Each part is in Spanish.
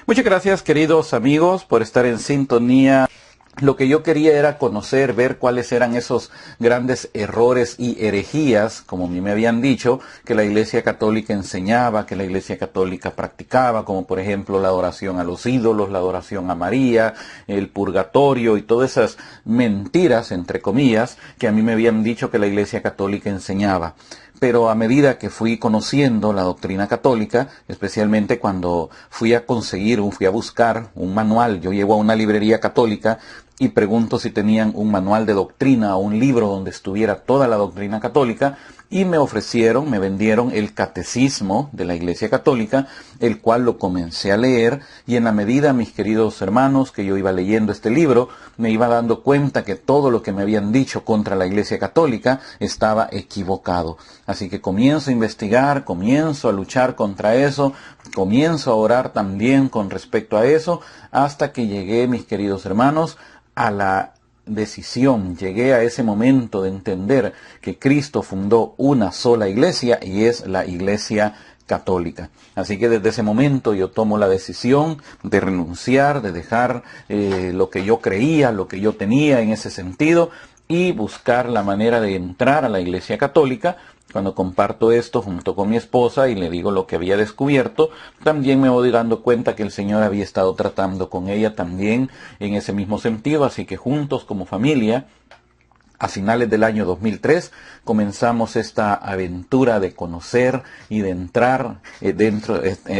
Muchas gracias, queridos amigos, por estar en sintonía. Lo que yo quería era conocer, ver cuáles eran esos grandes errores y herejías, como a mí me habían dicho, que la Iglesia Católica enseñaba, que la Iglesia Católica practicaba, como por ejemplo la adoración a los ídolos, la adoración a María, el purgatorio y todas esas mentiras, entre comillas, que a mí me habían dicho que la Iglesia Católica enseñaba. Pero a medida que fui conociendo la doctrina católica, especialmente cuando fui a buscar un manual, yo llego a una librería católica y pregunto si tenían un manual de doctrina o un libro donde estuviera toda la doctrina católica, y me vendieron el catecismo de la Iglesia Católica, el cual lo comencé a leer, y en la medida, mis queridos hermanos, que yo iba leyendo este libro, me iba dando cuenta que todo lo que me habían dicho contra la Iglesia Católica estaba equivocado. Así que comienzo a investigar, comienzo a luchar contra eso, comienzo a orar también con respecto a eso, hasta que llegué, mis queridos hermanos, a la decisión, llegué a ese momento de entender que Cristo fundó una sola iglesia y es la Iglesia Católica. Así que desde ese momento yo tomo la decisión de renunciar, de dejar lo que yo creía, lo que yo tenía en ese sentido, y buscar la manera de entrar a la Iglesia Católica. Cuando comparto esto junto con mi esposa y le digo lo que había descubierto, también me voy dando cuenta que el Señor había estado tratando con ella también en ese mismo sentido. Así que juntos como familia, a finales del año 2003, comenzamos esta aventura de conocer y de entrar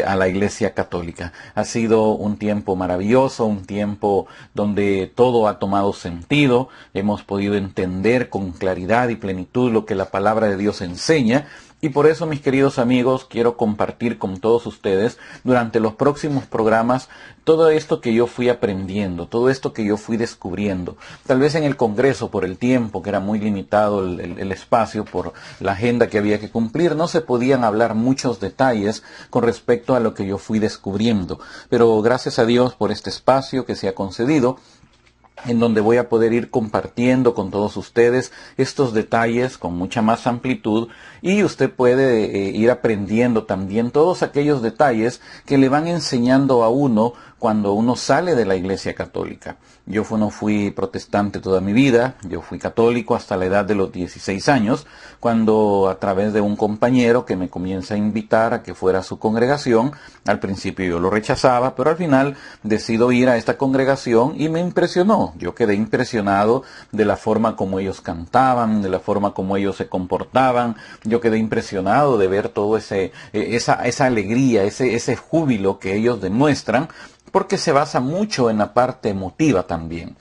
a la Iglesia Católica. Ha sido un tiempo maravilloso, un tiempo donde todo ha tomado sentido. Hemos podido entender con claridad y plenitud lo que la palabra de Dios enseña. Y por eso, mis queridos amigos, quiero compartir con todos ustedes durante los próximos programas todo esto que yo fui aprendiendo, todo esto que yo fui descubriendo. Tal vez en el Congreso, por el tiempo, que era muy limitado el espacio, por la agenda que había que cumplir, no se podían hablar muchos detalles con respecto a lo que yo fui descubriendo. Pero gracias a Dios por este espacio que se ha concedido, en donde voy a poder ir compartiendo con todos ustedes estos detalles con mucha más amplitud, y usted puede ir aprendiendo también todos aquellos detalles que le van enseñando a uno cuando uno sale de la Iglesia Católica. Yo no fui protestante toda mi vida, yo fui católico hasta la edad de los 16 años, cuando a través de un compañero que me comienza a invitar a que fuera a su congregación. Al principio yo lo rechazaba, pero al final decido ir a esta congregación y me impresionó. Yo quedé impresionado de la forma como ellos cantaban, de la forma como ellos se comportaban. Yo quedé impresionado de ver todo esa alegría, ese júbilo que ellos demuestran, porque se basa mucho en la parte emotiva también.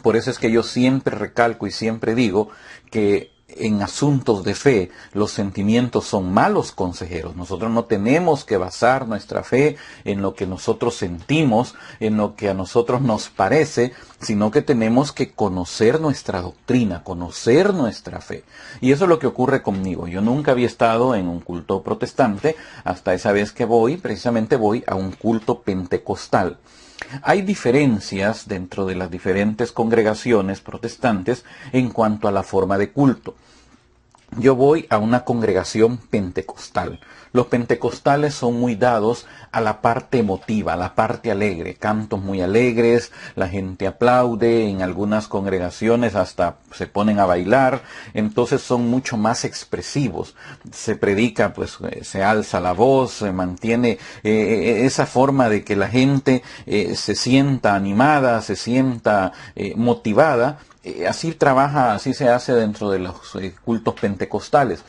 Por eso es que yo siempre recalco y siempre digo que en asuntos de fe los sentimientos son malos consejeros. Nosotros no tenemos que basar nuestra fe en lo que nosotros sentimos, en lo que a nosotros nos parece, sino que tenemos que conocer nuestra doctrina, conocer nuestra fe. Y eso es lo que ocurre conmigo. Yo nunca había estado en un culto protestante hasta esa vez que precisamente voy a un culto pentecostal. Hay diferencias dentro de las diferentes congregaciones protestantes en cuanto a la forma de culto. Yo voy a una congregación pentecostal. Los pentecostales son muy dados a la parte emotiva, a la parte alegre, cantos muy alegres, la gente aplaude, en algunas congregaciones hasta se ponen a bailar, entonces son mucho más expresivos. Se predica, pues se alza la voz, se mantiene esa forma de que la gente se sienta animada, se sienta motivada. Así se hace dentro de los cultos pentecostales.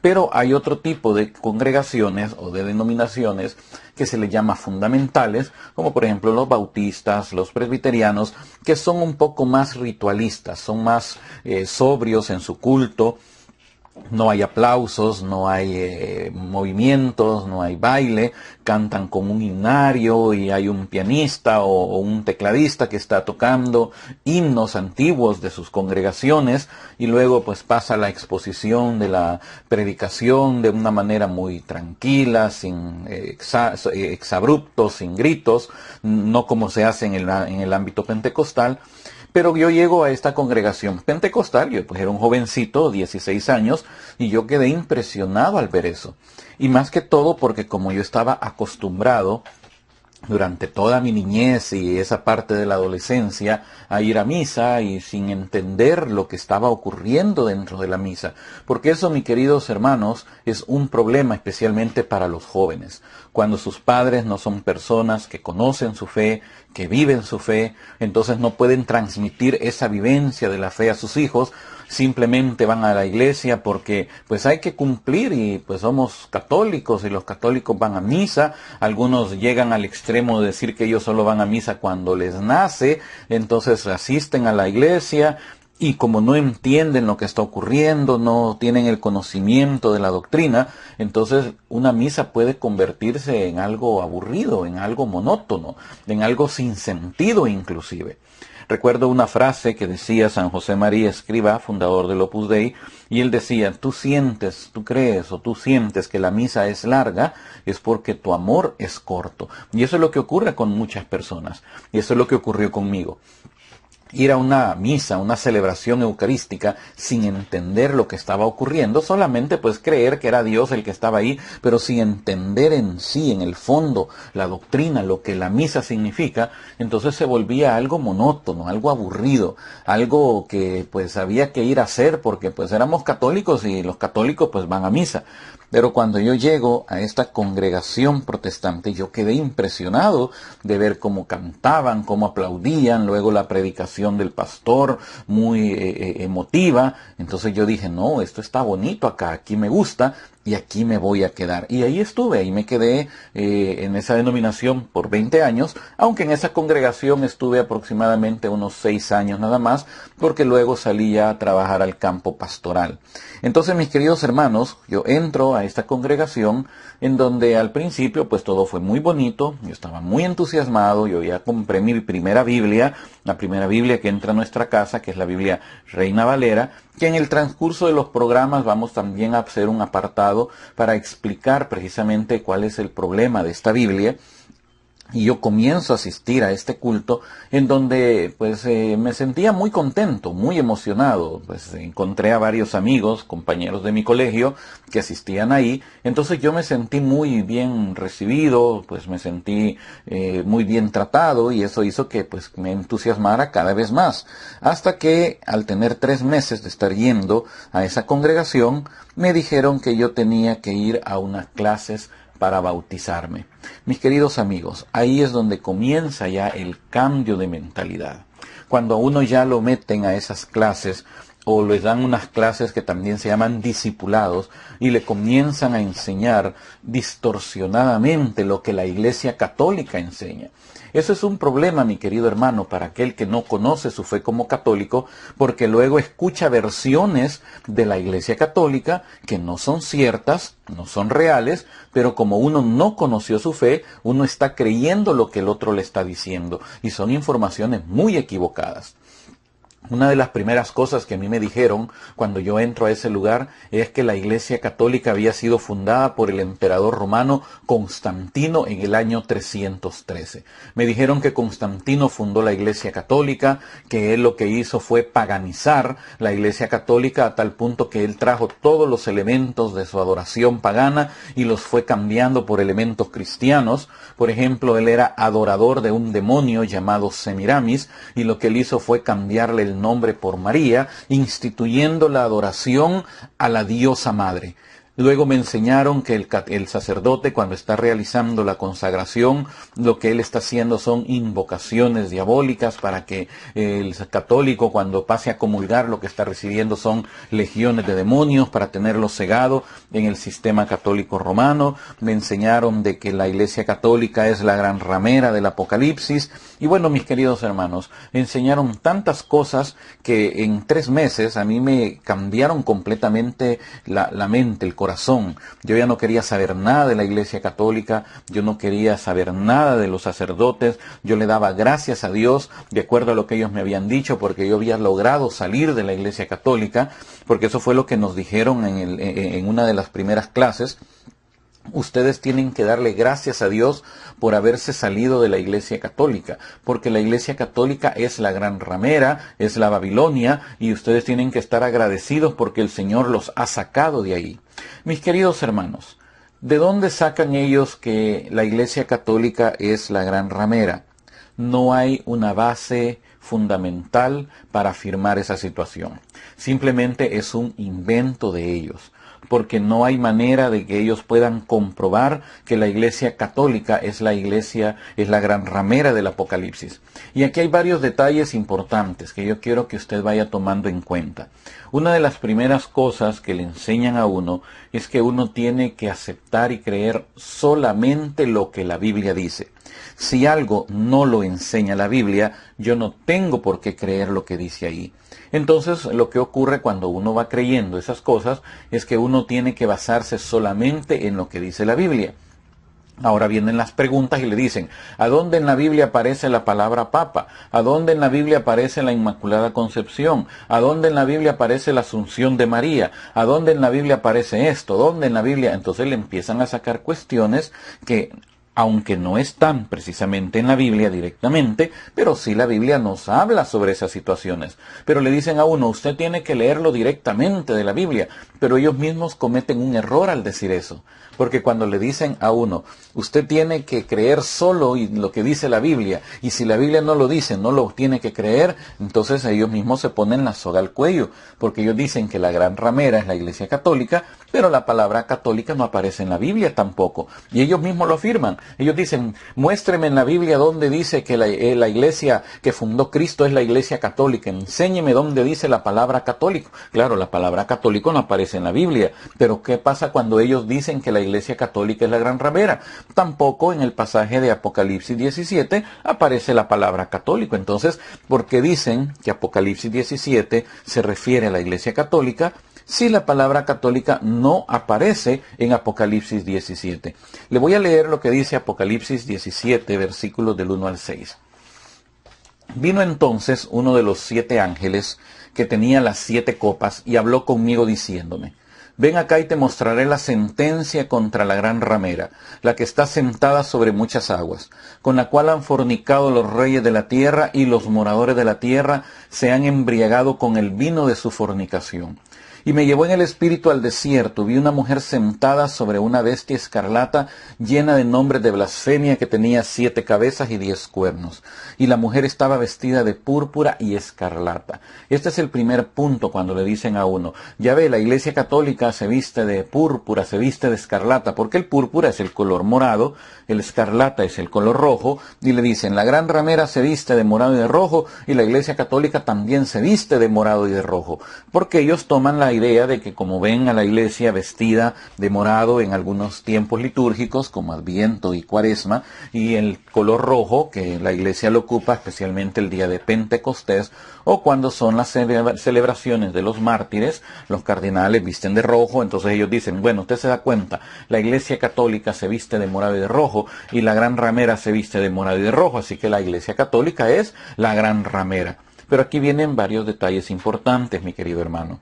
Pero hay otro tipo de congregaciones o de denominaciones que se les llama fundamentales, como por ejemplo los bautistas, los presbiterianos, que son un poco más ritualistas, son más sobrios en su culto. No hay aplausos, no hay movimientos, no hay baile, cantan con un himnario y hay un pianista o un tecladista que está tocando himnos antiguos de sus congregaciones, y luego pues pasa la exposición de la predicación de una manera muy tranquila, sin exabruptos, sin gritos, no como se hace en el ámbito pentecostal. Pero yo llego a esta congregación pentecostal, yo pues era un jovencito, 16 años, y yo quedé impresionado al ver eso. Y más que todo porque como yo estaba acostumbrado durante toda mi niñez y esa parte de la adolescencia a ir a misa y sin entender lo que estaba ocurriendo dentro de la misa. Porque eso, mis queridos hermanos, es un problema especialmente para los jóvenes. Cuando sus padres no son personas que conocen su fe, que viven su fe, entonces no pueden transmitir esa vivencia de la fe a sus hijos. Simplemente van a la iglesia porque pues hay que cumplir y pues somos católicos y los católicos van a misa. Algunos llegan al extremo de decir que ellos solo van a misa cuando les nace, entonces asisten a la iglesia y como no entienden lo que está ocurriendo, no tienen el conocimiento de la doctrina, entonces una misa puede convertirse en algo aburrido, en algo monótono, en algo sin sentido inclusive. Recuerdo una frase que decía San José María Escrivá, fundador del Opus Dei, y él decía: tú sientes, tú crees o tú sientes que la misa es larga, es porque tu amor es corto. Y eso es lo que ocurre con muchas personas, y eso es lo que ocurrió conmigo. Ir a una misa, una celebración eucarística, sin entender lo que estaba ocurriendo, solamente pues creer que era Dios el que estaba ahí, pero sin entender en sí, en el fondo, la doctrina, lo que la misa significa, entonces se volvía algo monótono, algo aburrido, algo que pues había que ir a hacer porque pues éramos católicos y los católicos pues van a misa. Pero cuando yo llego a esta congregación protestante, yo quedé impresionado de ver cómo cantaban, cómo aplaudían, luego la predicación del pastor, muy emotiva. Entonces yo dije, no, esto está bonito acá, aquí me gusta y aquí me voy a quedar. Y ahí estuve, ahí me quedé en esa denominación por 20 años, aunque en esa congregación estuve aproximadamente unos 6 años nada más, porque luego salí ya a trabajar al campo pastoral. Entonces, mis queridos hermanos, yo entro a esta congregación en donde al principio pues todo fue muy bonito, yo estaba muy entusiasmado, yo ya compré mi primera Biblia, la primera Biblia que entra a nuestra casa, que es la Biblia Reina Valera, que en el transcurso de los programas vamos también a hacer un apartado para explicar precisamente cuál es el problema de esta Biblia. Y yo comienzo a asistir a este culto en donde pues me sentía muy contento, muy emocionado. Pues encontré a varios amigos, compañeros de mi colegio que asistían ahí. Entonces yo me sentí muy bien recibido, pues me sentí muy bien tratado y eso hizo que pues me entusiasmara cada vez más. Hasta que al tener 3 meses de estar yendo a esa congregación, me dijeron que yo tenía que ir a unas clases para bautizarme. Mis queridos amigos, ahí es donde comienza ya el cambio de mentalidad. Cuando a uno ya lo meten a esas clases, o les dan unas clases que también se llaman discipulados, y le comienzan a enseñar distorsionadamente lo que la Iglesia Católica enseña. Eso es un problema, mi querido hermano, para aquel que no conoce su fe como católico, porque luego escucha versiones de la Iglesia Católica que no son ciertas, no son reales, pero como uno no conoció su fe, uno está creyendo lo que el otro le está diciendo, y son informaciones muy equivocadas. Una de las primeras cosas que a mí me dijeron cuando yo entro a ese lugar es que la Iglesia Católica había sido fundada por el emperador romano Constantino en el año 313. Me dijeron que Constantino fundó la Iglesia Católica, que él lo que hizo fue paganizar la Iglesia Católica a tal punto que él trajo todos los elementos de su adoración pagana y los fue cambiando por elementos cristianos. Por ejemplo, él era adorador de un demonio llamado Semiramis y lo que él hizo fue cambiarle el nombre por María, instituyendo la adoración a la diosa madre. Luego me enseñaron que el sacerdote, cuando está realizando la consagración, lo que él está haciendo son invocaciones diabólicas para que el católico, cuando pase a comulgar, lo que está recibiendo son legiones de demonios para tenerlo cegado en el sistema católico romano. Me enseñaron de que la Iglesia Católica es la gran ramera del Apocalipsis. Y bueno, mis queridos hermanos, me enseñaron tantas cosas que en 3 meses a mí me cambiaron completamente la mente, el corazón. Yo ya no quería saber nada de la Iglesia Católica, yo no quería saber nada de los sacerdotes, yo le daba gracias a Dios de acuerdo a lo que ellos me habían dicho, porque yo había logrado salir de la Iglesia Católica, porque eso fue lo que nos dijeron en una de las primeras clases. Ustedes tienen que darle gracias a Dios por haberse salido de la Iglesia Católica, porque la Iglesia Católica es la gran ramera, es la Babilonia, y ustedes tienen que estar agradecidos porque el Señor los ha sacado de ahí. Mis queridos hermanos, ¿De dónde sacan ellos que la Iglesia Católica es la gran ramera? No hay una base fundamental para afirmar esa situación. Simplemente es un invento de ellos, porque no hay manera de que ellos puedan comprobar que la Iglesia Católica es la gran ramera del Apocalipsis. Y aquí hay varios detalles importantes que yo quiero que usted vaya tomando en cuenta. Una de las primeras cosas que le enseñan a uno es que uno tiene que aceptar y creer solamente lo que la Biblia dice. Si algo no lo enseña la Biblia, yo no tengo por qué creer lo que dice ahí. Entonces, lo que ocurre cuando uno va creyendo esas cosas es que uno tiene que basarse solamente en lo que dice la Biblia. Ahora vienen las preguntas y le dicen, ¿a dónde en la Biblia aparece la palabra papa? ¿A dónde en la Biblia aparece la Inmaculada Concepción? ¿A dónde en la Biblia aparece la Asunción de María? ¿A dónde en la Biblia aparece esto? ¿Dónde en la Biblia? Entonces le empiezan a sacar cuestiones que, aunque no están precisamente en la Biblia directamente, pero sí la Biblia nos habla sobre esas situaciones. Pero le dicen a uno, usted tiene que leerlo directamente de la Biblia, pero ellos mismos cometen un error al decir eso. Porque cuando le dicen a uno, usted tiene que creer solo en lo que dice la Biblia, y si la Biblia no lo dice, no lo tiene que creer, entonces ellos mismos se ponen la soga al cuello, porque ellos dicen que la gran ramera es la Iglesia Católica, pero la palabra católica no aparece en la Biblia tampoco, y ellos mismos lo afirman. Ellos dicen, muéstreme en la Biblia donde dice que la iglesia que fundó Cristo es la Iglesia Católica, enséñeme dónde dice la palabra católico. Claro, la palabra católico no aparece en la Biblia, pero ¿qué pasa cuando ellos dicen que la Iglesia Católica es la gran ramera? Tampoco en el pasaje de Apocalipsis 17 aparece la palabra católico. Entonces, ¿por qué dicen que Apocalipsis 17 se refiere a la Iglesia Católica si la palabra católica no aparece en Apocalipsis 17? Le voy a leer lo que dice Apocalipsis 17, versículos del 1 al 6. Vino entonces uno de los 7 ángeles que tenía las 7 copas y habló conmigo diciéndome, ven acá y te mostraré la sentencia contra la gran ramera, la que está sentada sobre muchas aguas, con la cual han fornicado los reyes de la tierra y los moradores de la tierra se han embriagado con el vino de su fornicación. Y me llevó en el espíritu al desierto, vi una mujer sentada sobre una bestia escarlata llena de nombres de blasfemia que tenía 7 cabezas y 10 cuernos. Y la mujer estaba vestida de púrpura y escarlata. Este es el primer punto cuando le dicen a uno, ya ve, la Iglesia Católica se viste de púrpura, se viste de escarlata, porque el púrpura es el color morado, el escarlata es el color rojo, y le dicen, la gran ramera se viste de morado y de rojo, y la Iglesia Católica también se viste de morado y de rojo, porque ellos toman la idea de que como ven a la iglesia vestida de morado en algunos tiempos litúrgicos como Adviento y Cuaresma, y el color rojo que la iglesia lo ocupa especialmente el día de Pentecostés o cuando son las celebraciones de los mártires, los cardenales visten de rojo. Entonces ellos dicen, bueno, usted se da cuenta, la Iglesia Católica se viste de morado y de rojo y la gran ramera se viste de morado y de rojo, así que la Iglesia Católica es la gran ramera. Pero aquí vienen varios detalles importantes, mi querido hermano.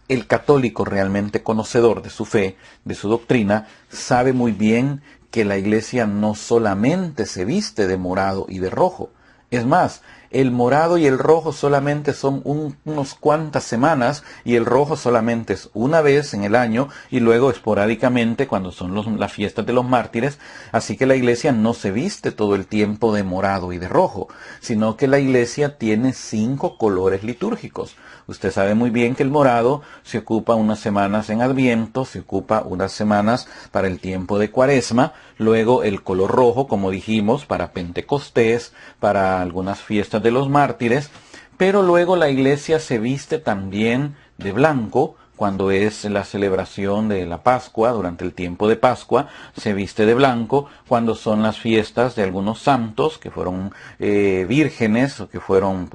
El católico realmente conocedor de su fe, de su doctrina, sabe muy bien que la iglesia no solamente se viste de morado y de rojo. Es más, el morado y el rojo solamente son unos cuantas semanas y el rojo solamente es una vez en el año y luego esporádicamente cuando son las fiestas de los mártires. Así que la iglesia no se viste todo el tiempo de morado y de rojo, sino que la iglesia tiene 5 colores litúrgicos. Usted sabe muy bien que el morado se ocupa unas semanas en Adviento, se ocupa unas semanas para el tiempo de Cuaresma, luego el color rojo, como dijimos, para Pentecostés, para algunas fiestas de los mártires, pero luego la iglesia se viste también de blanco, cuando es la celebración de la Pascua, durante el tiempo de Pascua, se viste de blanco, cuando son las fiestas de algunos santos que fueron vírgenes o que fueron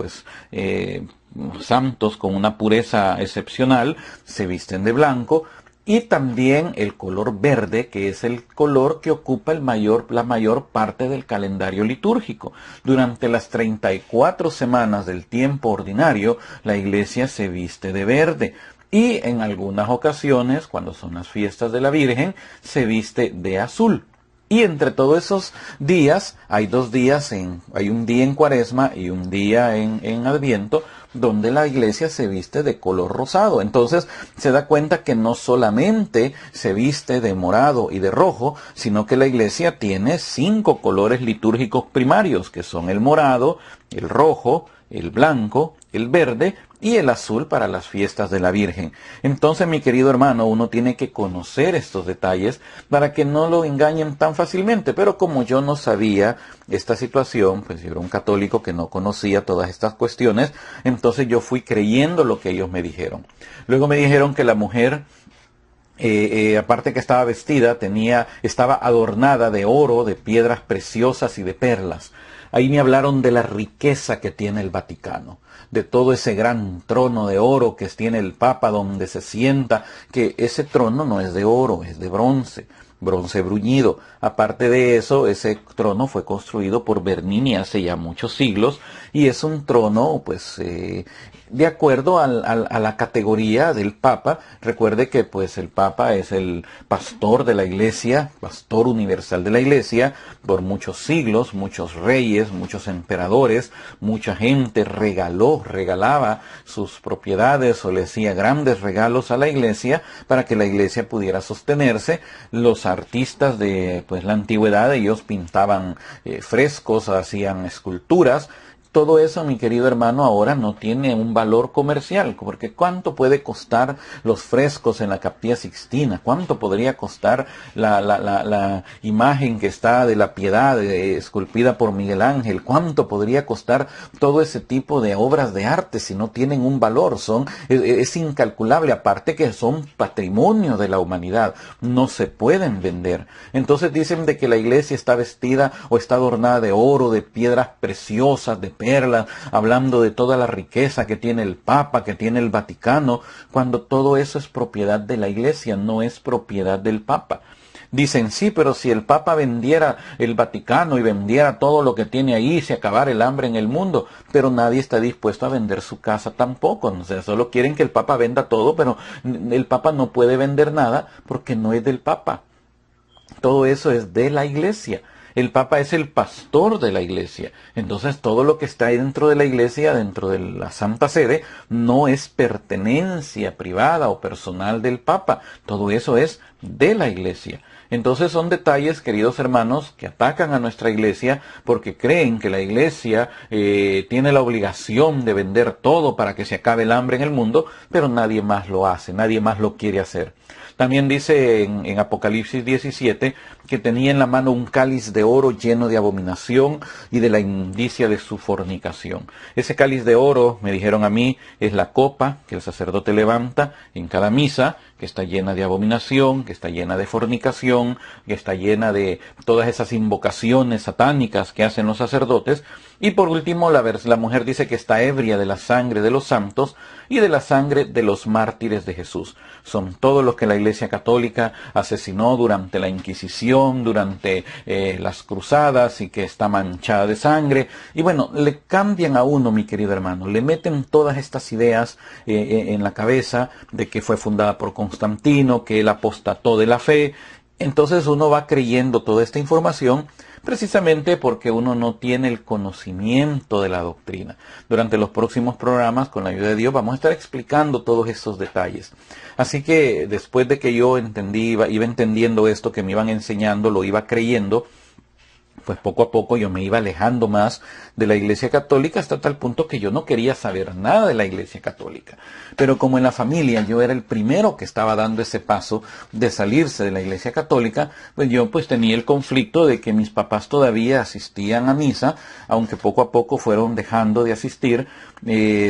santos con una pureza excepcional, se visten de blanco. Y también el color verde, que es el color que ocupa la mayor parte del calendario litúrgico. Durante las 34 semanas del tiempo ordinario, la iglesia se viste de verde. Y en algunas ocasiones, cuando son las fiestas de la Virgen, se viste de azul. Y entre todos esos días, hay hay un día en Cuaresma y un día en Adviento, donde la iglesia se viste de color rosado. Entonces se da cuenta que no solamente se viste de morado y de rojo, sino que la iglesia tiene 5 colores litúrgicos primarios, que son el morado, el rojo, el blanco, el verde y el azul para las fiestas de la Virgen. Entonces, mi querido hermano, uno tiene que conocer estos detalles para que no lo engañen tan fácilmente. Pero como yo no sabía esta situación, pues yo era un católico que no conocía todas estas cuestiones, entonces yo fui creyendo lo que ellos me dijeron. Luego me dijeron que la mujer, aparte que estaba vestida, estaba adornada de oro, de piedras preciosas y de perlas. Ahí me hablaron de la riqueza que tiene el Vaticano, de todo ese gran trono de oro que tiene el Papa donde se sienta, que ese trono no es de oro, es de bronce bruñido. Aparte de eso, ese trono fue construido por Bernini hace ya muchos siglos y es un trono, pues, de acuerdo a la categoría del Papa. Recuerde que, pues, el Papa es el pastor de la Iglesia, pastor universal de la Iglesia, por muchos siglos, muchos reyes, muchos emperadores, mucha gente regalaba sus propiedades o le hacía grandes regalos a la Iglesia para que la Iglesia pudiera sostenerse. Los artistas de, pues, la antigüedad, ellos pintaban frescos, hacían esculturas. Todo eso, mi querido hermano, ahora no tiene un valor comercial, porque ¿cuánto puede costar los frescos en la Capilla Sixtina? ¿Cuánto podría costar la imagen que está de la Piedad, esculpida por Miguel Ángel? ¿Cuánto podría costar todo ese tipo de obras de arte si no tienen un valor? Es incalculable, aparte que son patrimonio de la humanidad, no se pueden vender. Entonces dicen de que la iglesia está vestida o está adornada de oro, de piedras preciosas, de perlas, hablando de toda la riqueza que tiene el Papa, que tiene el Vaticano, cuando todo eso es propiedad de la Iglesia, no es propiedad del Papa. Dicen, sí, pero si el Papa vendiera el Vaticano y vendiera todo lo que tiene ahí, se acabara el hambre en el mundo, pero nadie está dispuesto a vender su casa tampoco. O sea, solo quieren que el Papa venda todo, pero el Papa no puede vender nada porque no es del Papa. Todo eso es de la Iglesia. El Papa es el pastor de la Iglesia. Entonces todo lo que está dentro de la Iglesia, dentro de la Santa Sede, no es pertenencia privada o personal del Papa. Todo eso es de la Iglesia. Entonces son detalles, queridos hermanos, que atacan a nuestra Iglesia porque creen que la Iglesia tiene la obligación de vender todo para que se acabe el hambre en el mundo, pero nadie más lo hace, nadie más lo quiere hacer. También dice en Apocalipsis 17 que tenía en la mano un cáliz de oro lleno de abominación y de la inmundicia de su fornicación. Ese cáliz de oro, me dijeron a mí, es la copa que el sacerdote levanta en cada misa, que está llena de abominación, que está llena de fornicación, que está llena de todas esas invocaciones satánicas que hacen los sacerdotes. Y por último, la mujer dice que está ebria de la sangre de los santos y de la sangre de los mártires de Jesús. Son todos los que la Iglesia Católica asesinó durante la Inquisición, durante las cruzadas, y que está manchada de sangre. Y bueno, le cambian a uno, mi querido hermano, le meten todas estas ideas en la cabeza de que fue fundada por Constantino, que él apostató de la fe. Entonces uno va creyendo toda esta información precisamente porque uno no tiene el conocimiento de la doctrina. Durante los próximos programas, con la ayuda de Dios, vamos a estar explicando todos estos detalles. Así que después de que yo iba entendiendo esto que me iban enseñando, lo iba creyendo, pues poco a poco yo me iba alejando más de la Iglesia Católica hasta tal punto que yo no quería saber nada de la Iglesia Católica. Pero como en la familia yo era el primero que estaba dando ese paso de salirse de la Iglesia Católica, pues yo pues tenía el conflicto de que mis papás todavía asistían a misa, aunque poco a poco fueron dejando de asistir.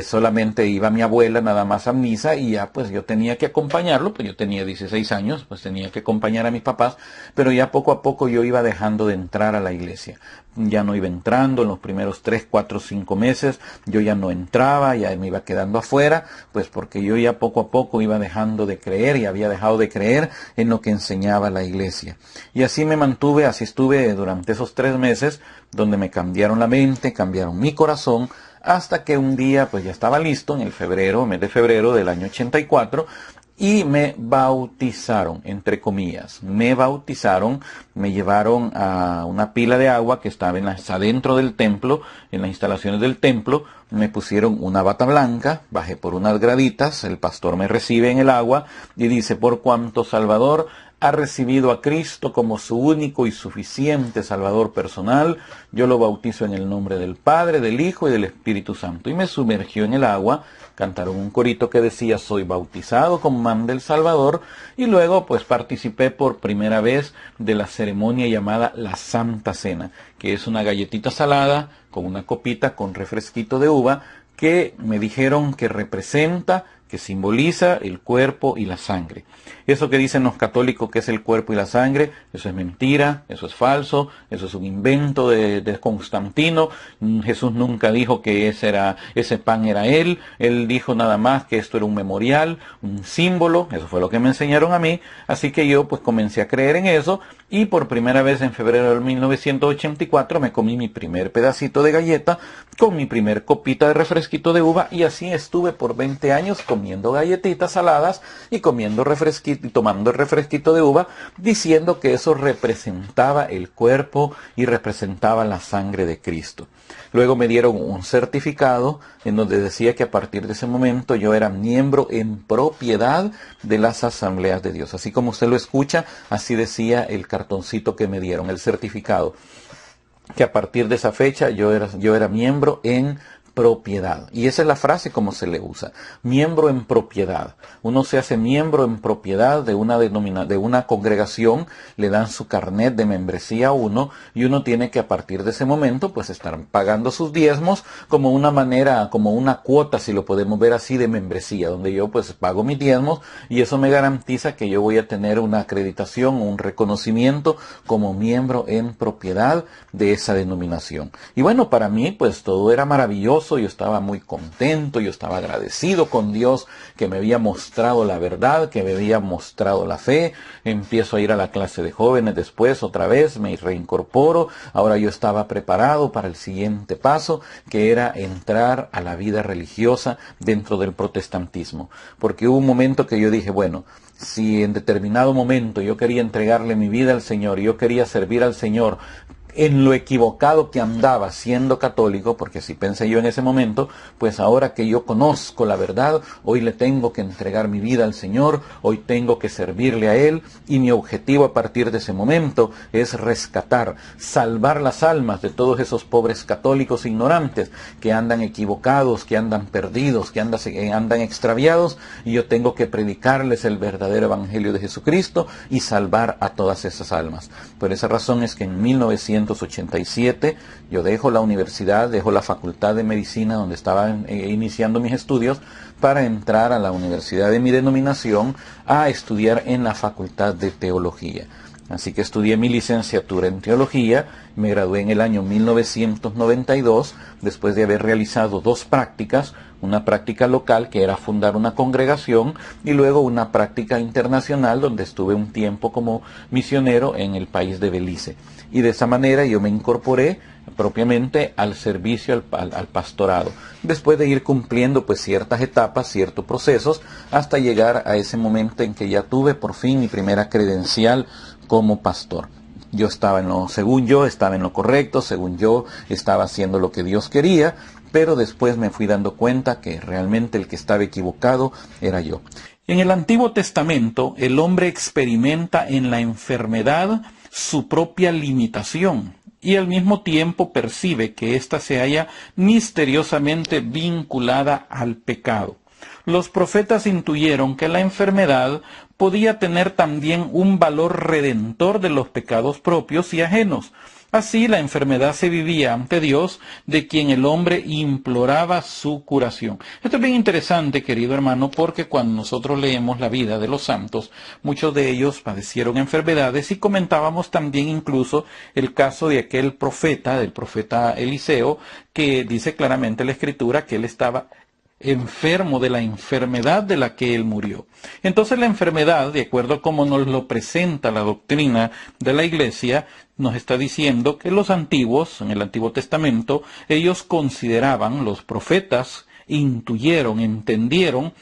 Solamente iba mi abuela nada más a misa y ya pues yo tenía que acompañarlo, pues yo tenía 16 años, pues tenía que acompañar a mis papás, pero ya poco a poco yo iba dejando de entrar a la iglesia. Ya no iba entrando en los primeros 3, 4, 5 meses, yo ya no entraba, ya me iba quedando afuera, pues porque yo ya poco a poco iba dejando de creer y había dejado de creer en lo que enseñaba la iglesia. Y así me mantuve, así estuve durante esos 3 meses, donde me cambiaron la mente, cambiaron mi corazón, hasta que un día pues ya estaba listo en el mes de febrero del año 84, y me bautizaron, entre comillas. Me bautizaron, me llevaron a una pila de agua que estaba adentro del templo, en las instalaciones del templo. Me pusieron una bata blanca, bajé por unas graditas, el pastor me recibe en el agua y dice: por cuanto Salvador ha recibido a Cristo como su único y suficiente Salvador personal, yo lo bautizo en el nombre del Padre, del Hijo y del Espíritu Santo. Y me sumergió en el agua. Cantaron un corito que decía: soy bautizado como manda el Salvador. Y luego pues participé por primera vez de la ceremonia llamada la Santa Cena, que es una galletita salada con una copita con refresquito de uva, que me dijeron que representa, que simboliza el cuerpo y la sangre. Eso que dicen los católicos que es el cuerpo y la sangre, eso es mentira, eso es falso, eso es un invento de Constantino. Jesús nunca dijo que ese pan era él dijo nada más que esto era un memorial, un símbolo, eso fue lo que me enseñaron a mí, así que yo pues comencé a creer en eso, y por primera vez en febrero de 1984 me comí mi primer pedacito de galleta con mi primer copita de refresquito de uva, y así estuve por 20 años comiendo galletitas saladas y comiendo refresquito y tomando el refresquito de uva, diciendo que eso representaba el cuerpo y representaba la sangre de Cristo. Luego me dieron un certificado en donde decía que a partir de ese momento yo era miembro en propiedad de las Asambleas de Dios. Así como usted lo escucha, así decía el cartoncito que me dieron, el certificado, que a partir de esa fecha yo era miembro en propiedad. Y esa es la frase como se le usa: miembro en propiedad. Uno se hace miembro en propiedad de una congregación, le dan su carnet de membresía a uno, y uno tiene que a partir de ese momento pues estar pagando sus diezmos como una manera, como una cuota, si lo podemos ver así, de membresía, donde yo pues pago mis diezmos, y eso me garantiza que yo voy a tener una acreditación, un reconocimiento como miembro en propiedad de esa denominación. Y bueno, para mí pues todo era maravilloso. Yo estaba muy contento, yo estaba agradecido con Dios que me había mostrado la verdad, que me había mostrado la fe. Empiezo a ir a la clase de jóvenes después, otra vez me reincorporo. Ahora yo estaba preparado para el siguiente paso, que era entrar a la vida religiosa dentro del protestantismo. Porque hubo un momento que yo dije, bueno, si en determinado momento yo quería entregarle mi vida al Señor, yo quería servir al Señor, en lo equivocado que andaba siendo católico, porque así pensé yo en ese momento, pues ahora que yo conozco la verdad, hoy le tengo que entregar mi vida al Señor, hoy tengo que servirle a Él, y mi objetivo a partir de ese momento es rescatar, salvar las almas de todos esos pobres católicos ignorantes que andan equivocados, que andan perdidos, que andan extraviados, y yo tengo que predicarles el verdadero evangelio de Jesucristo y salvar a todas esas almas. Por esa razón es que en 1987 yo dejo la universidad, dejo la facultad de medicina donde estaba iniciando mis estudios, para entrar a la universidad de mi denominación a estudiar en la facultad de teología. Así que estudié mi licenciatura en teología, me gradué en el año 1992, después de haber realizado 2 prácticas, una práctica local que era fundar una congregación, y luego una práctica internacional donde estuve un tiempo como misionero en el país de Belice. Y de esa manera yo me incorporé propiamente al servicio, al pastorado, después de ir cumpliendo pues ciertas etapas, ciertos procesos, hasta llegar a ese momento en que ya tuve por fin mi primera credencial como pastor. Según yo estaba en lo correcto, según yo estaba haciendo lo que Dios quería, pero después me fui dando cuenta que realmente el que estaba equivocado era yo. En el Antiguo Testamento, el hombre experimenta en la enfermedad su propia limitación, y al mismo tiempo percibe que ésta se halla misteriosamente vinculada al pecado. Los profetas intuyeron que la enfermedad podía tener también un valor redentor de los pecados propios y ajenos. Así la enfermedad se vivía ante Dios, de quien el hombre imploraba su curación. Esto es bien interesante, querido hermano, porque cuando nosotros leemos la vida de los santos, muchos de ellos padecieron enfermedades, y comentábamos también incluso el caso de aquel profeta, del profeta Eliseo, que dice claramente en la Escritura que él estaba enfermo de la enfermedad de la que él murió. Entonces la enfermedad, de acuerdo a cómo nos lo presenta la doctrina de la Iglesia, nos está diciendo que los antiguos, en el Antiguo Testamento, ellos consideraban, los profetas intuyeron, entendieron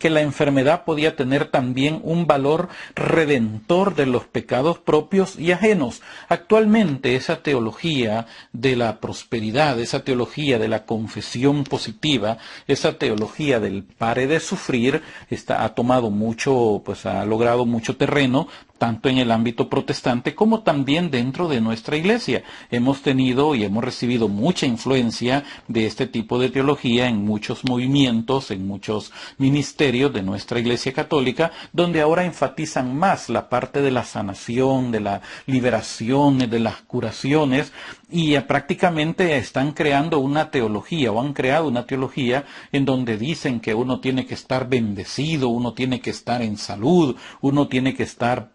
que la enfermedad podía tener también un valor redentor de los pecados propios y ajenos. Actualmente esa teología de la prosperidad, esa teología de la confesión positiva, esa teología del pare de sufrir, ha tomado mucho, pues ha logrado mucho terreno, tanto en el ámbito protestante como también dentro de nuestra iglesia. Hemos tenido y hemos recibido mucha influencia de este tipo de teología en muchos movimientos, en muchos ministerios de nuestra iglesia católica, donde ahora enfatizan más la parte de la sanación, de la liberación, de las curaciones, y prácticamente están creando una teología, o han creado una teología en donde dicen que uno tiene que estar bendecido, uno tiene que estar en salud, uno tiene que estar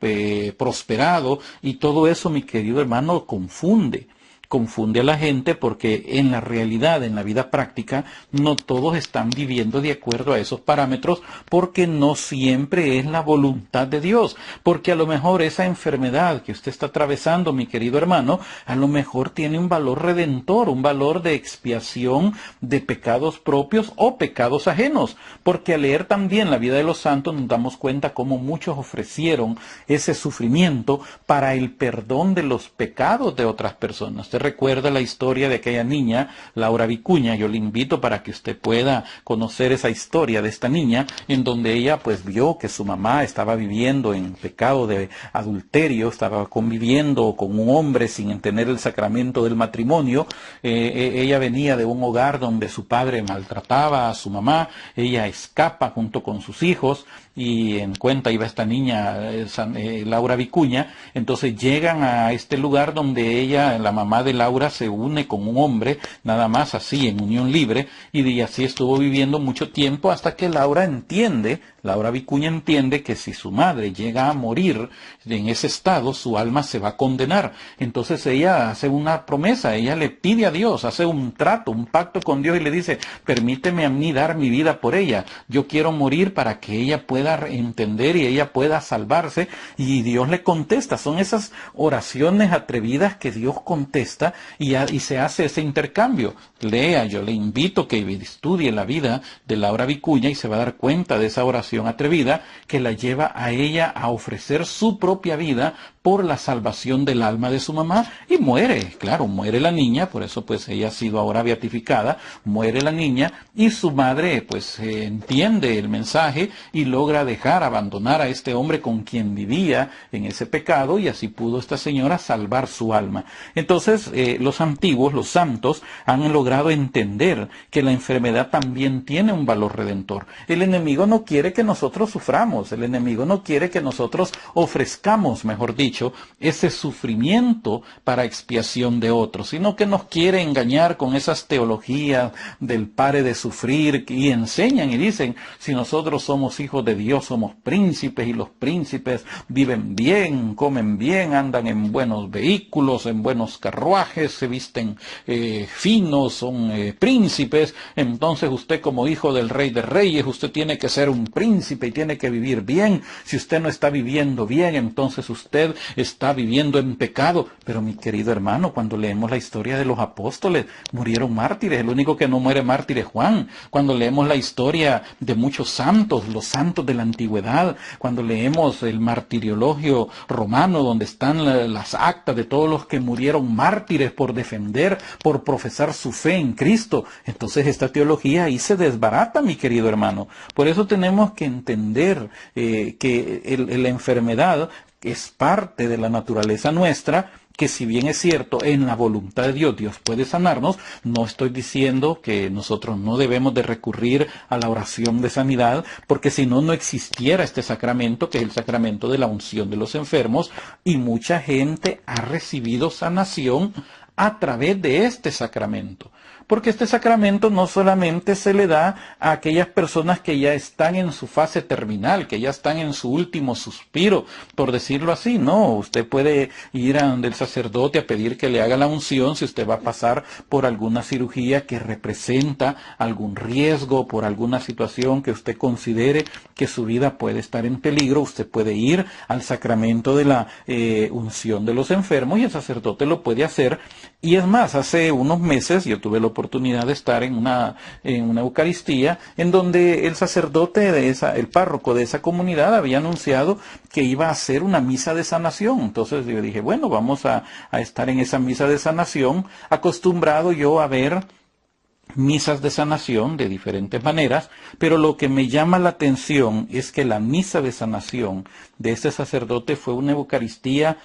prosperado, y todo eso, mi querido hermano, confunde a la gente, porque en la realidad, en la vida práctica, no todos están viviendo de acuerdo a esos parámetros, porque no siempre es la voluntad de Dios, porque a lo mejor esa enfermedad que usted está atravesando, mi querido hermano, a lo mejor tiene un valor redentor, un valor de expiación de pecados propios o pecados ajenos, porque al leer también la vida de los santos nos damos cuenta cómo muchos ofrecieron ese sufrimiento para el perdón de los pecados de otras personas. Recuerda la historia de aquella niña, Laura Vicuña. Yo le invito para que usted pueda conocer esa historia de esta niña, en donde ella pues vio que su mamá estaba viviendo en pecado de adulterio, estaba conviviendo con un hombre sin tener el sacramento del matrimonio. Ella venía de un hogar donde su padre maltrataba a su mamá, ella escapa junto con sus hijos, y en cuenta iba esta niña, Laura Vicuña. Entonces llegan a este lugar donde ella, la mamá de Laura, se une con un hombre, nada más así, en unión libre, y así estuvo viviendo mucho tiempo, hasta que Laura Vicuña entiende que si su madre llega a morir en ese estado, su alma se va a condenar. Entonces ella hace una promesa, ella le pide a Dios, hace un trato, un pacto con Dios, y le dice: permíteme a mí dar mi vida por ella, yo quiero morir para que ella pueda entender y ella pueda salvarse. Y Dios le contesta. Son esas oraciones atrevidas que Dios contesta, y se hace ese intercambio. Yo le invito que estudie la vida de Laura Vicuña, y se va a dar cuenta de esa oración atrevida que la lleva a ella a ofrecer su propia vida por la salvación del alma de su mamá, y muere la niña. Por eso pues ella ha sido ahora beatificada. Muere la niña, y su madre pues entiende el mensaje y logra abandonar a este hombre con quien vivía en ese pecado, y así pudo esta señora salvar su alma. Entonces los antiguos, los santos, han logrado entender que la enfermedad también tiene un valor redentor. El enemigo no quiere que nosotros suframos, el enemigo no quiere que nosotros ofrezcamos, mejor dicho, ese sufrimiento para expiación de otros, sino que nos quiere engañar con esas teologías del pare de sufrir, y enseñan y dicen: si nosotros somos hijos de Dios, somos príncipes, y los príncipes viven bien, comen bien, andan en buenos vehículos, en buenos carruajes, se visten finos, son príncipes. Entonces usted, como hijo del Rey de Reyes, usted tiene que ser un príncipe y tiene que vivir bien. Si usted no está viviendo bien, entonces usted está viviendo en pecado. Pero mi querido hermano, cuando leemos la historia de los apóstoles, murieron mártires. El único que no muere mártir es Juan. Cuando leemos la historia de muchos santos, los santos de la antigüedad, cuando leemos el martiriologio romano, donde están las actas de todos los que murieron mártires por defender, por profesar su fe en Cristo, entonces esta teología ahí se desbarata, mi querido hermano. Por eso tenemos que entender que la enfermedad es parte de la naturaleza nuestra, que si bien es cierto, en la voluntad de Dios, Dios puede sanarnos. No estoy diciendo que nosotros no debemos de recurrir a la oración de sanidad, porque si no, no existiera este sacramento, que es el sacramento de la unción de los enfermos, y mucha gente ha recibido sanación a través de este sacramento. Porque este sacramento no solamente se le da a aquellas personas que ya están en su fase terminal, que ya están en su último suspiro, por decirlo así. No, usted puede ir a donde el sacerdote a pedir que le haga la unción si usted va a pasar por alguna cirugía que representa algún riesgo, por alguna situación que usted considere que su vida puede estar en peligro. Usted puede ir al sacramento de la unción de los enfermos, y el sacerdote lo puede hacer Y es más, hace unos meses yo tuve la oportunidad de estar en una Eucaristía en donde el sacerdote el párroco de esa comunidad había anunciado que iba a hacer una misa de sanación. Entonces yo dije, bueno, vamos a estar en esa misa de sanación, acostumbrado yo a ver misas de sanación de diferentes maneras, pero lo que me llama la atención es que la misa de sanación de este sacerdote fue una Eucaristía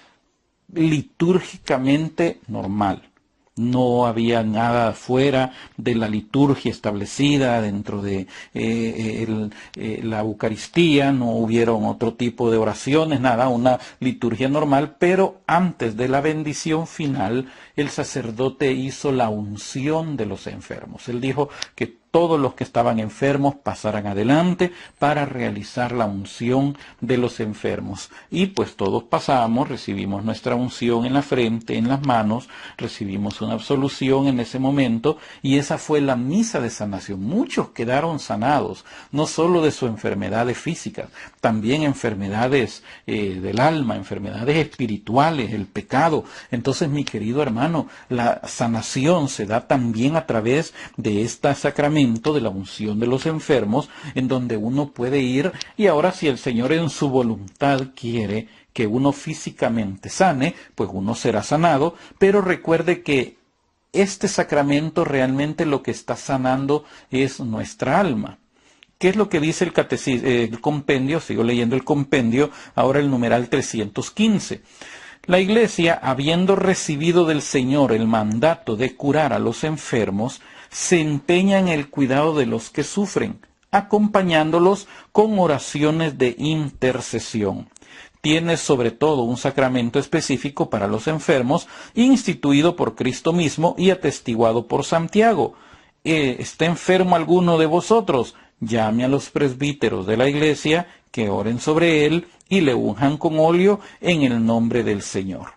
litúrgicamente normal. No había nada fuera de la liturgia establecida dentro de la Eucaristía, no hubieron otro tipo de oraciones, nada, una liturgia normal, pero antes de la bendición final, el sacerdote hizo la unción de los enfermos. Él dijo que todos los que estaban enfermos pasaran adelante para realizar la unción de los enfermos. Y pues todos pasamos, recibimos nuestra unción en la frente, en las manos, recibimos una absolución en ese momento, y esa fue la misa de sanación. Muchos quedaron sanados, no solo de sus enfermedades físicas, también enfermedades del alma, enfermedades espirituales, el pecado. Entonces, mi querido hermano, la sanación se da también a través de este sacramento de la unción de los enfermos, en donde uno puede ir, y ahora si el Señor en su voluntad quiere que uno físicamente sane, pues uno será sanado, pero recuerde que este sacramento realmente lo que está sanando es nuestra alma. ¿Qué es lo que dice el compendio? Sigo leyendo el compendio, ahora el numeral 315. La Iglesia, habiendo recibido del Señor el mandato de curar a los enfermos, se empeña en el cuidado de los que sufren, acompañándolos con oraciones de intercesión. Tiene sobre todo un sacramento específico para los enfermos, instituido por Cristo mismo y atestiguado por Santiago. ¿Está enfermo alguno de vosotros? Llame a los presbíteros de la Iglesia, que oren sobre él y le unjan con óleo en el nombre del Señor.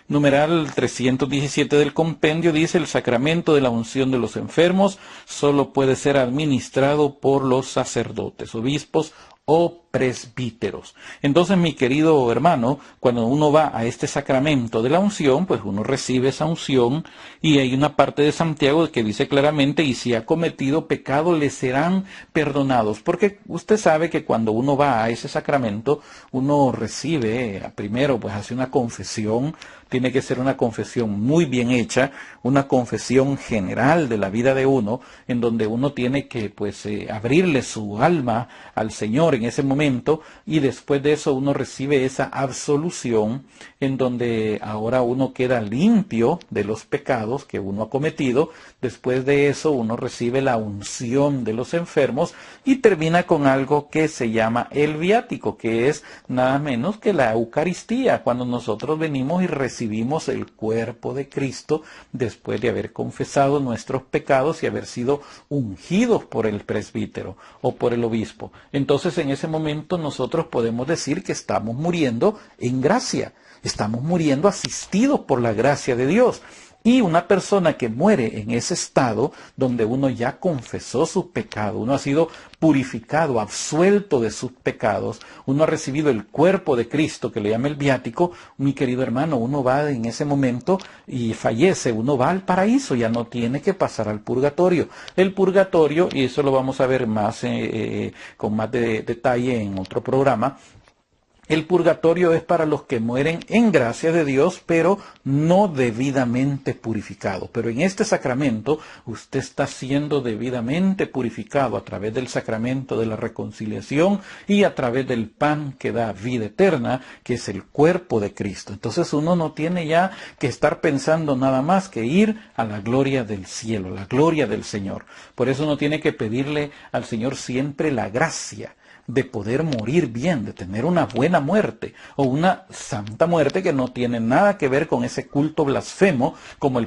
Numeral 317 del compendio dice: el sacramento de la unción de los enfermos solo puede ser administrado por los sacerdotes, obispos o presbíteros. Entonces, mi querido hermano, cuando uno va a este sacramento de la unción, pues uno recibe esa unción, y hay una parte de Santiago que dice claramente: y si ha cometido pecado, le serán perdonados. Porque usted sabe que cuando uno va a ese sacramento, uno recibe, primero pues hace una confesión. Tiene que ser una confesión muy bien hecha, una confesión general de la vida de uno, en donde uno tiene que pues abrirle su alma al Señor en ese momento, y después de eso uno recibe esa absolución, en donde ahora uno queda limpio de los pecados que uno ha cometido. Después de eso uno recibe la unción de los enfermos y termina con algo que se llama el viático, que es nada menos que la Eucaristía, cuando nosotros venimos y recibimos el cuerpo de Cristo después de haber confesado nuestros pecados y haber sido ungidos por el presbítero o por el obispo. Entonces, en ese momento nosotros podemos decir que estamos muriendo en gracia, estamos muriendo asistidos por la gracia de Dios. Y una persona que muere en ese estado, donde uno ya confesó sus pecados, uno ha sido purificado, absuelto de sus pecados, uno ha recibido el cuerpo de Cristo, que le llama el viático, mi querido hermano, uno va en ese momento y fallece, uno va al paraíso, ya no tiene que pasar al purgatorio. El purgatorio, y eso lo vamos a ver más con más detalle en otro programa, el purgatorio es para los que mueren en gracia de Dios, pero no debidamente purificados. Pero en este sacramento, usted está siendo debidamente purificado a través del sacramento de la reconciliación y a través del pan que da vida eterna, que es el cuerpo de Cristo. Entonces uno no tiene ya que estar pensando nada más que ir a la gloria del cielo, la gloria del Señor. Por eso uno tiene que pedirle al Señor siempre la gracia de poder morir bien, de tener una buena muerte o una santa muerte, que no tiene nada que ver con ese culto blasfemo, como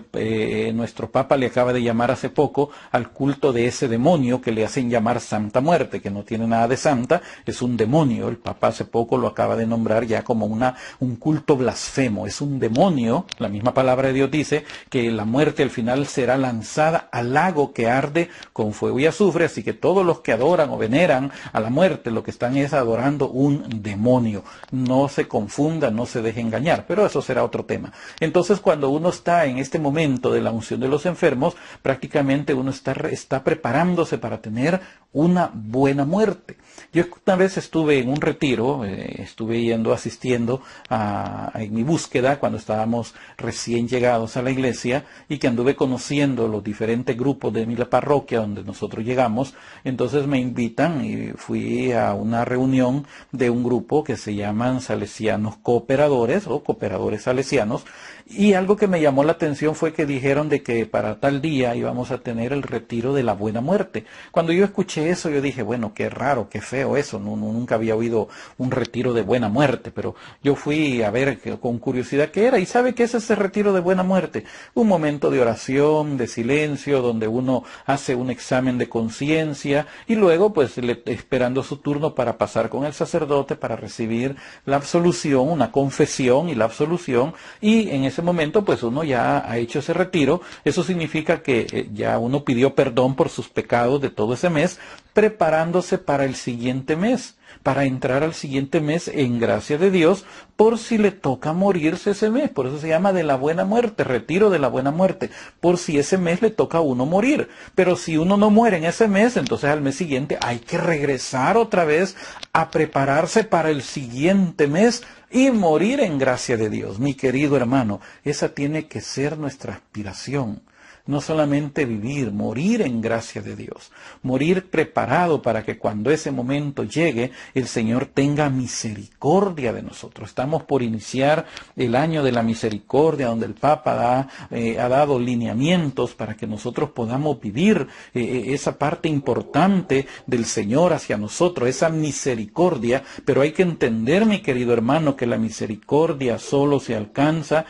nuestro Papa le acaba de llamar hace poco al culto de ese demonio que le hacen llamar Santa Muerte, que no tiene nada de santa, es un demonio. El Papa hace poco lo acaba de nombrar ya como un culto blasfemo, es un demonio. La misma palabra de Dios dice que la muerte al final será lanzada al lago que arde con fuego y azufre, así que todos los que adoran o veneran a la muerte muerte, lo que están es adorando un demonio. No se confunda, no se deje engañar, pero eso será otro tema. Entonces, cuando uno está en este momento de la unción de los enfermos, prácticamente uno está preparándose para tener una buena muerte. Yo una vez estuve en un retiro, estuve asistiendo en mi búsqueda cuando estábamos recién llegados a la iglesia y que anduve conociendo los diferentes grupos de mi parroquia donde nosotros llegamos. Entonces me invitan y fui a una reunión de un grupo que se llaman Salesianos Cooperadores o Cooperadores Salesianos. Y algo que me llamó la atención fue que dijeron de que para tal día íbamos a tener el retiro de la buena muerte. Cuando yo escuché eso, yo dije, bueno, qué raro, qué feo eso. Nunca había oído un retiro de buena muerte, pero yo fui a ver con curiosidad qué era. ¿Y sabe qué es ese retiro de buena muerte? Un momento de oración, de silencio, donde uno hace un examen de conciencia y luego, pues, esperando su turno para pasar con el sacerdote para recibir la absolución, una confesión y la absolución. Y en ese momento, pues, uno ya ha hecho ese retiro. Eso significa que ya uno pidió perdón por sus pecados de todo ese mes, preparándose para el siguiente mes, para entrar al siguiente mes en gracia de Dios, por si le toca morirse ese mes. Por eso se llama de la buena muerte, retiro de la buena muerte, por si ese mes le toca a uno morir. Pero si uno no muere en ese mes, entonces al mes siguiente hay que regresar otra vez a prepararse para el siguiente mes y morir en gracia de Dios. Mi querido hermano, esa tiene que ser nuestra aspiración. No solamente vivir, morir en gracia de Dios, morir preparado para que cuando ese momento llegue, el Señor tenga misericordia de nosotros. Estamos por iniciar el año de la misericordia, donde el Papa ha dado lineamientos para que nosotros podamos vivir esa parte importante del Señor hacia nosotros, esa misericordia. Pero hay que entender, mi querido hermano, que la misericordia solo se alcanza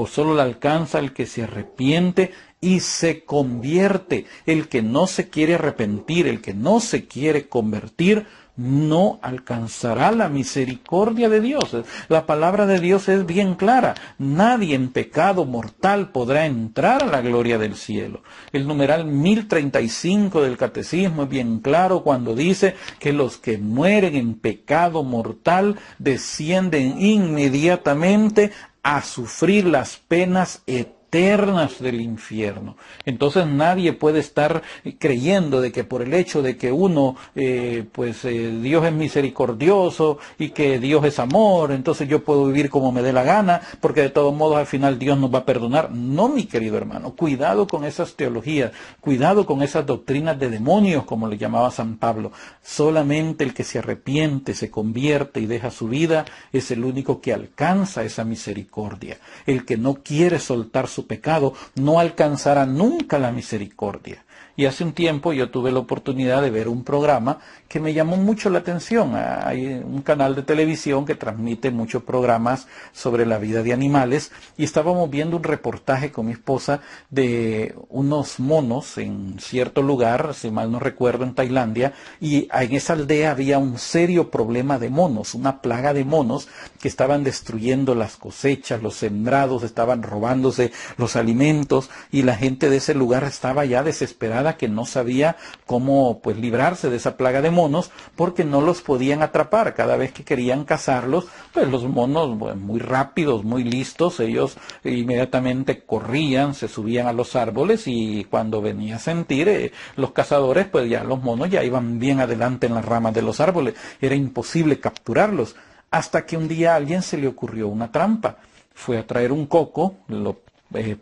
solo la alcanza el que se arrepiente y se convierte. El que no se quiere arrepentir, el que no se quiere convertir, no alcanzará la misericordia de Dios. La palabra de Dios es bien clara. Nadie en pecado mortal podrá entrar a la gloria del cielo. El numeral 1035 del Catecismo es bien claro cuando dice que los que mueren en pecado mortal descienden inmediatamente a sufrir las penas eternas del infierno. Entonces nadie puede estar creyendo de que por el hecho de que uno, Dios es misericordioso y que Dios es amor, entonces yo puedo vivir como me dé la gana, porque de todos modos al final Dios nos va a perdonar. No, mi querido hermano, cuidado con esas teologías, cuidado con esas doctrinas de demonios, como le llamaba San Pablo. Solamente el que se arrepiente, se convierte y deja su vida es el único que alcanza esa misericordia. El que no quiere soltar su pecado no alcanzará nunca la misericordia. Y hace un tiempo yo tuve la oportunidad de ver un programa que me llamó mucho la atención. Hay un canal de televisión que transmite muchos programas sobre la vida de animales y estábamos viendo un reportaje con mi esposa de unos monos en cierto lugar, si mal no recuerdo, en Tailandia, y en esa aldea había un serio problema de monos, una plaga de monos que estaban destruyendo las cosechas, los sembrados, estaban robándose los alimentos y la gente de ese lugar estaba ya desesperada, que no sabía cómo librarse de esa plaga de monos porque no los podían atrapar. Cada vez que querían cazarlos, pues los monos, muy rápidos, muy listos, ellos inmediatamente corrían, se subían a los árboles y cuando venía a sentir los cazadores, pues ya los monos ya iban bien adelante en las ramas de los árboles. Era imposible capturarlos. Hasta que un día a alguien se le ocurrió una trampa. Fue a traer un coco, lo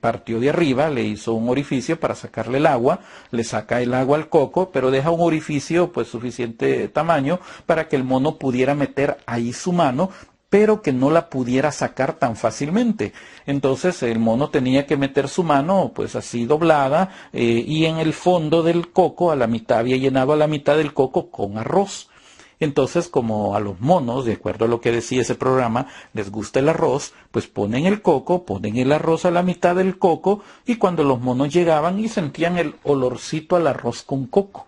partió de arriba, le hizo un orificio para sacarle el agua, le saca el agua al coco, pero deja un orificio suficiente tamaño para que el mono pudiera meter ahí su mano, pero que no la pudiera sacar tan fácilmente. Entonces el mono tenía que meter su mano así doblada y en el fondo del coco, a la mitad, había llenado a la mitad del coco con arroz. Entonces, como a los monos, de acuerdo a lo que decía ese programa, les gusta el arroz, pues ponen el coco, ponen el arroz a la mitad del coco, y cuando los monos llegaban y sentían el olorcito al arroz con coco.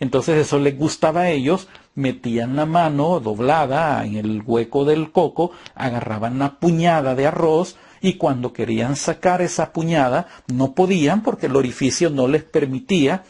Entonces eso les gustaba a ellos, metían la mano doblada en el hueco del coco, agarraban una puñada de arroz, y cuando querían sacar esa puñada, no podían porque el orificio no les permitía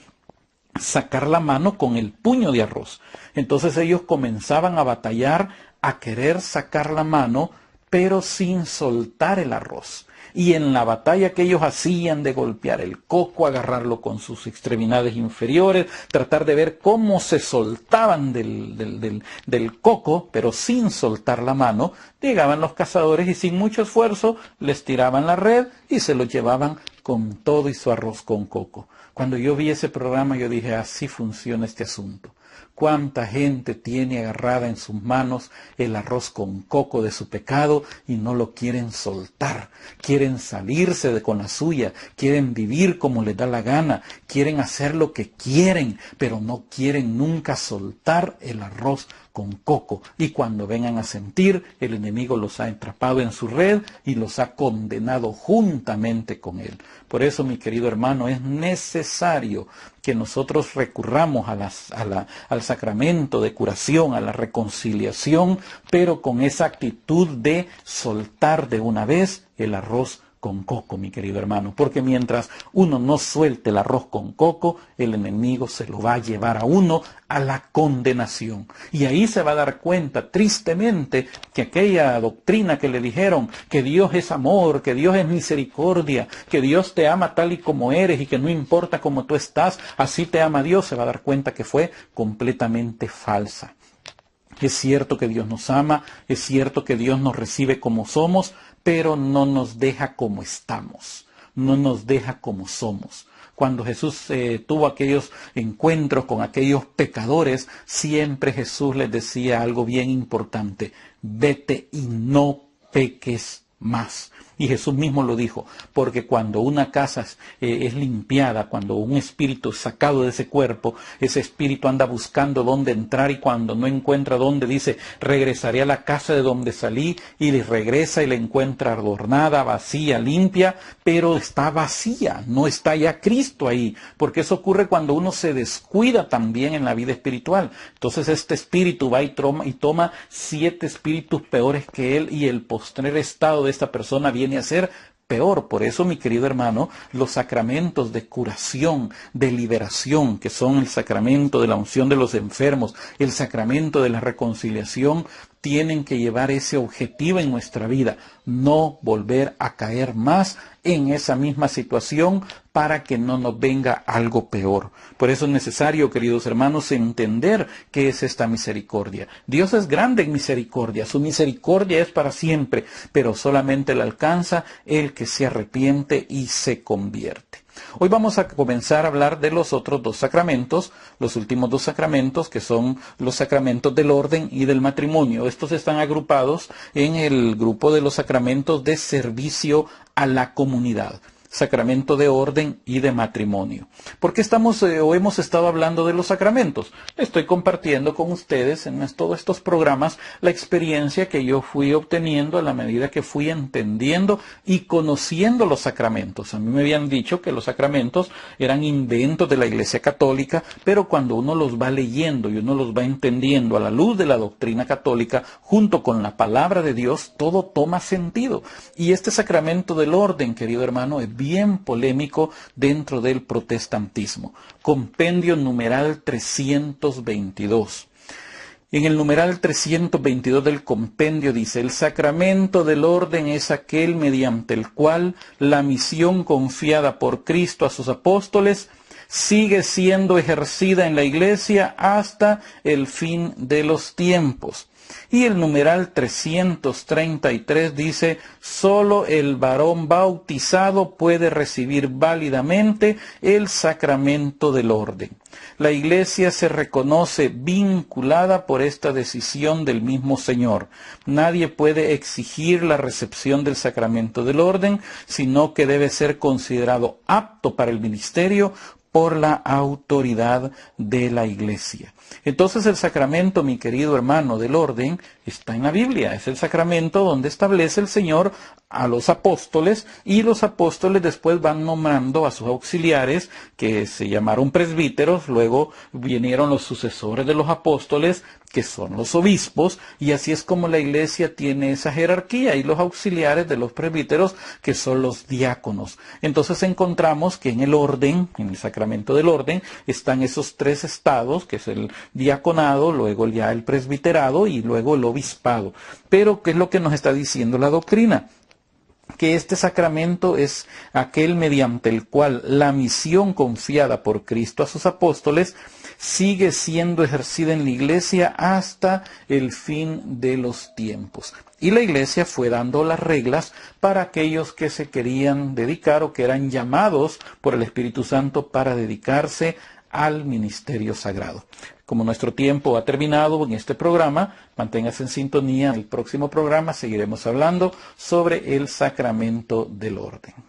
sacar la mano con el puño de arroz. Entonces ellos comenzaban a batallar, a querer sacar la mano, pero sin soltar el arroz. Y en la batalla que ellos hacían de golpear el coco, agarrarlo con sus extremidades inferiores, tratar de ver cómo se soltaban del coco, pero sin soltar la mano, llegaban los cazadores y sin mucho esfuerzo les tiraban la red y se lo llevaban con todo y su arroz con coco. Cuando yo vi ese programa yo dije, así funciona este asunto. Cuánta gente tiene agarrada en sus manos el arroz con coco de su pecado y no lo quieren soltar. Quieren salirse con la suya, quieren vivir como les da la gana, quieren hacer lo que quieren, pero no quieren nunca soltar el arroz con coco. Y cuando vengan a sentir, el enemigo los ha atrapado en su red y los ha condenado juntamente con él. Por eso, mi querido hermano, es necesario que nosotros recurramos al sacramento de curación, a la reconciliación, pero con esa actitud de soltar de una vez el arroz con coco, mi querido hermano, porque mientras uno no suelte el arroz con coco, el enemigo se lo va a llevar a uno a la condenación. Y ahí se va a dar cuenta, tristemente, que aquella doctrina que le dijeron, que Dios es amor, que Dios es misericordia, que Dios te ama tal y como eres y que no importa cómo tú estás, así te ama Dios, se va a dar cuenta que fue completamente falsa. Es cierto que Dios nos ama, es cierto que Dios nos recibe como somos, pero no nos deja como estamos, no nos deja como somos. Cuando Jesús tuvo aquellos encuentros con aquellos pecadores, siempre Jesús les decía algo bien importante: vete y no peques más. Y Jesús mismo lo dijo, porque cuando una casa es limpiada, cuando un espíritu es sacado de ese cuerpo, ese espíritu anda buscando dónde entrar y cuando no encuentra dónde, dice, regresaré a la casa de donde salí, y regresa y la encuentra adornada, vacía, limpia, pero está vacía, no está ya Cristo ahí, porque eso ocurre cuando uno se descuida también en la vida espiritual. Entonces este espíritu va y toma 7 espíritus peores que él, y el postrer estado de esta persona viene a ser peor. Por eso, mi querido hermano, los sacramentos de curación, de liberación, que son el sacramento de la unción de los enfermos, el sacramento de la reconciliación, tienen que llevar ese objetivo en nuestra vida, no volver a caer más en esa misma situación para que no nos venga algo peor. Por eso es necesario, queridos hermanos, entender qué es esta misericordia. Dios es grande en misericordia, su misericordia es para siempre, pero solamente la alcanza el que se arrepiente y se convierte. Hoy vamos a comenzar a hablar de los otros 2 sacramentos, los últimos 2 sacramentos, que son los sacramentos del orden y del matrimonio. Estos están agrupados en el grupo de los sacramentos de servicio a la comunidad. Sacramento de orden y de matrimonio. ¿Por qué hemos estado hablando de los sacramentos? Estoy compartiendo con ustedes en todos estos programas la experiencia que yo fui obteniendo a la medida que fui entendiendo y conociendo los sacramentos. A mí me habían dicho que los sacramentos eran inventos de la Iglesia Católica, pero cuando uno los va leyendo y uno los va entendiendo a la luz de la doctrina católica, junto con la palabra de Dios, todo toma sentido. Y este sacramento del orden, querido hermano, es bien polémico dentro del protestantismo. Compendio numeral 322. En el numeral 322 del compendio dice: el sacramento del orden es aquel mediante el cual la misión confiada por Cristo a sus apóstoles sigue siendo ejercida en la Iglesia hasta el fin de los tiempos. Y el numeral 333 dice: solo el varón bautizado puede recibir válidamente el sacramento del orden. La Iglesia se reconoce vinculada por esta decisión del mismo Señor. Nadie puede exigir la recepción del sacramento del orden, sino que debe ser considerado apto para el ministerio por la autoridad de la Iglesia. Entonces el sacramento, mi querido hermano, del orden está en la Biblia. Es el sacramento donde establece el Señor a los apóstoles, y los apóstoles después van nombrando a sus auxiliares, que se llamaron presbíteros. Luego vinieron los sucesores de los apóstoles, que son los obispos, y así es como la iglesia tiene esa jerarquía, y los auxiliares de los presbíteros, que son los diáconos. Entonces encontramos que en el orden, en el sacramento del orden, están esos tres estados, que es el diaconado, luego ya el presbiterado y luego el obispado. Pero, ¿qué es lo que nos está diciendo la doctrina? Que este sacramento es aquel mediante el cual la misión confiada por Cristo a sus apóstoles sigue siendo ejercida en la iglesia hasta el fin de los tiempos. Y la iglesia fue dando las reglas para aquellos que se querían dedicar o que eran llamados por el Espíritu Santo para dedicarse al ministerio sagrado. Como nuestro tiempo ha terminado en este programa, manténgase en sintonía. En el próximo programa seguiremos hablando sobre el sacramento del orden.